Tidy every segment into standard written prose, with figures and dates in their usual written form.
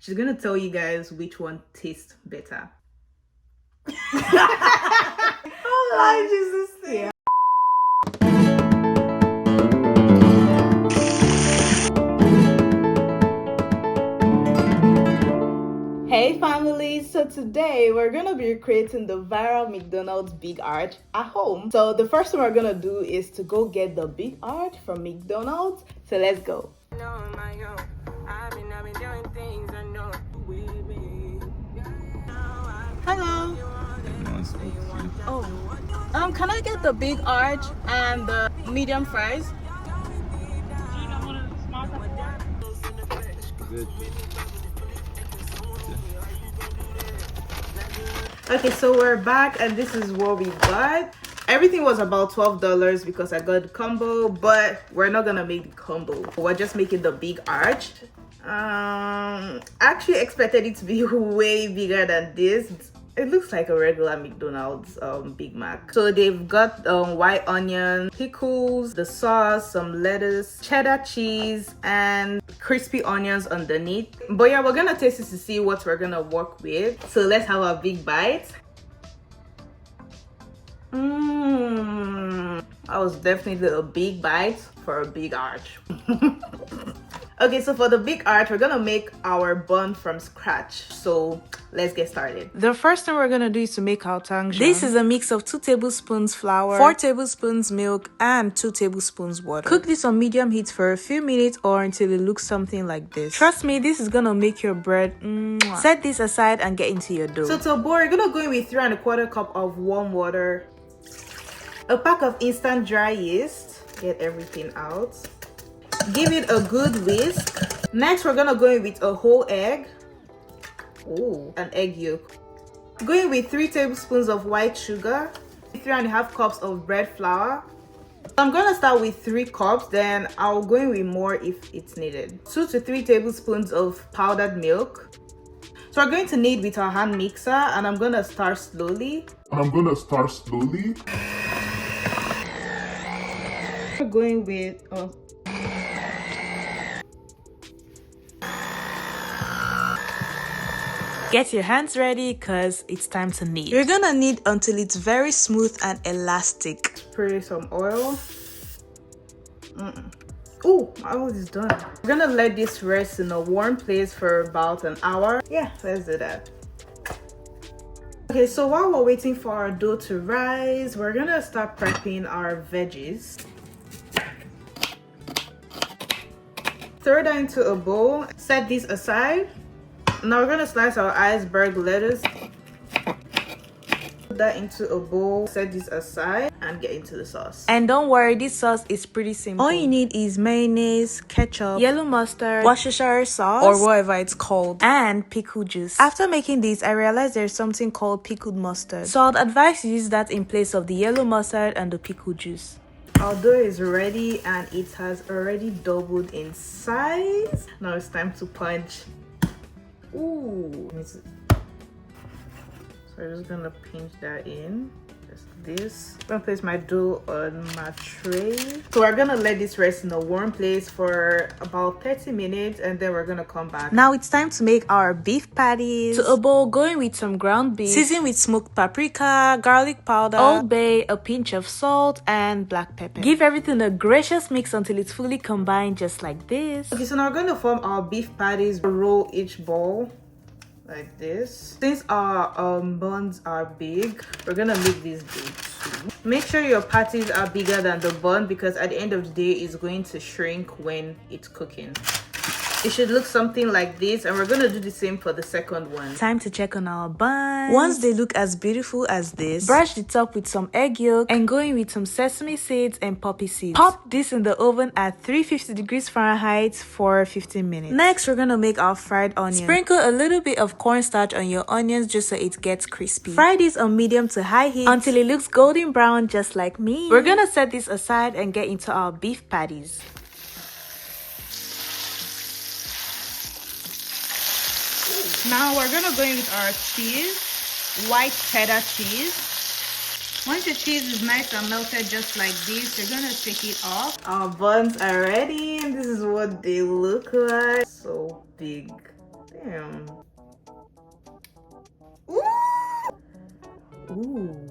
She's gonna tell you guys which one tastes better. Oh, Jesus. Yeah. Hey family, so today we're gonna be creating the viral McDonald's big arch at home. So the first thing we're gonna do is to go get the big arch from McDonald's. So let's go. Hello. Oh, can I get the big arch and the medium fries? Good. Okay, so we're back and this is what we got. Everything was about $12 because I got the combo, but we're not gonna make the combo. We're just making the big arch. I actually expected it to be way bigger than this. It looks like a regular McDonald's Big Mac. So they've got white onion, pickles, the sauce, some lettuce, cheddar cheese, and crispy onions underneath. But yeah, we're gonna taste it to see what we're gonna work with. So let's have a big bite. That was definitely a big bite for a big arch. Okay, so for the big arch, we're gonna make our bun from scratch. So let's get started. The first thing we're gonna do is to make our Tangzhong. This is a mix of 2 tablespoons flour, 4 tablespoons milk, and 2 tablespoons water. Cook this on medium heat for a few minutes or until it looks something like this. Trust me, this is gonna make your bread. Set this aside and get into your dough. So to boil, you're gonna go in with 3 1/4 cup of warm water, a pack of instant dry yeast. Get everything out. Give it a good whisk. Next, we're gonna go in with a whole egg. Oh, an egg yolk. Go in with 3 tablespoons of white sugar, 3 1/2 cups of bread flour. I'm gonna start with 3 cups, then I'll go in with more if it's needed. 2 to 3 tablespoons of powdered milk. So we're going to knead with our hand mixer, and I'm gonna start slowly. We're going with Get your hands ready because it's time to knead. You're gonna knead until it's very smooth and elastic. Spray some oil. Oh, my oil is done. We're gonna let this rest in a warm place for about an hour. Yeah, let's do that. Okay, so while we're waiting for our dough to rise, we're gonna start prepping our veggies. Throw that into a bowl. Set this aside. Now we're gonna slice our iceberg lettuce. Put that into a bowl. Set this aside and get into the sauce. And don't worry, this sauce is pretty simple. All you need is mayonnaise, ketchup, yellow mustard, Worcestershire sauce, or whatever it's called, and pickle juice. After making this, I realized there's something called pickled mustard. So I'd advise you use that in place of the yellow mustard and the pickle juice. Our dough is ready and it has already doubled in size. Now it's time to punch. Ooh. So I'm just gonna pinch that in. Just this. I'm gonna place my dough on my tray. So we're gonna let this rest in a warm place for about 30 minutes and then we're gonna come back. Now it's time to make our beef patties. To a bowl, going with some ground beef, season with smoked paprika, garlic powder, Old Bay, a pinch of salt, and black pepper. Give everything a gracious mix until it's fully combined, just like this. Okay, so now we're gonna form our beef patties. Roll each ball like this. Since our buns are big, we're gonna make these big too. Make sure your patties are bigger than the bun because at the end of the day it's going to shrink when it's cooking. It should look something like this, and we're gonna do the same for the second one. Time to check on our buns. Once they look as beautiful as this, brush the top with some egg yolk and go in with some sesame seeds and poppy seeds. Pop this in the oven at 350 degrees Fahrenheit for 15 minutes. Next, we're gonna make our fried onion. Sprinkle a little bit of cornstarch on your onions just so it gets crispy. Fry this on medium to high heat until it looks golden brown, just like me. We're gonna set this aside and get into our beef patties. Now we're gonna go in with our cheese, white cheddar cheese. Once your cheese is nice and melted just like this, you're gonna take it off. Our buns are ready and this is what they look like. So big. Damn. Ooh. Ooh.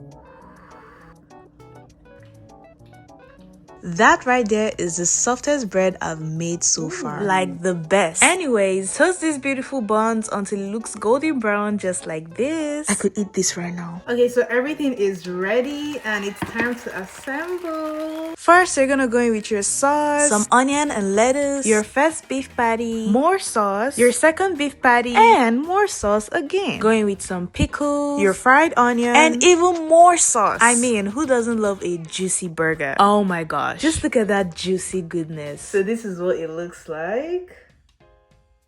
That right there is the softest bread I've made so far. Like the best. Anyways, toast these beautiful buns until it looks golden brown just like this. I could eat this right now. Okay, so everything is ready and it's time to assemble. First, you're gonna go in with your sauce, some onion and lettuce, your first beef patty, more sauce, your second beef patty, and more sauce again. Going with some pickles, your fried onion, and even more sauce. I mean, who doesn't love a juicy burger? Oh my gosh. Just look at that juicy goodness. So this is what it looks like.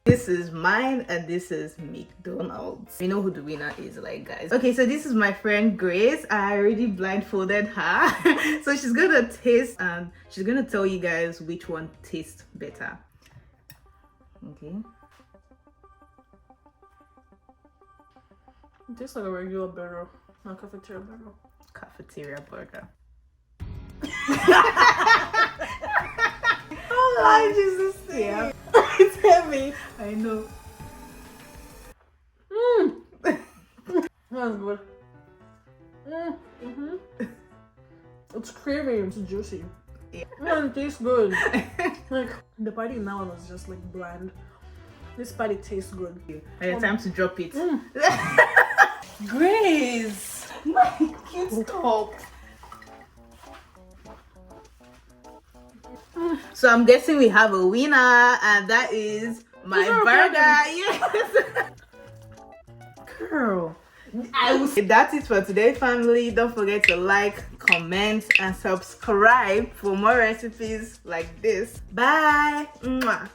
This is mine and this is McDonald's. We know who the winner is, like, guys. Okay, so this is my friend Grace. I already blindfolded her. So she's gonna taste and she's gonna tell you guys which one tastes better. Okay. It tastes like a regular burger, not a cafeteria burger. Cafeteria burger. Oh my Jesus! Yeah, it's heavy. I know. That's good. It's creamy. It's juicy. Yeah. And it tastes good. Like the patty in that one was just like bland. This patty tastes good. Okay, time to drop it. Grace, my cute top. So I'm guessing we have a winner, and that is my burger. Yes. Girl, I will say that's it for today, family. Don't forget to like, comment, and subscribe for more recipes like this. Bye. Mwah.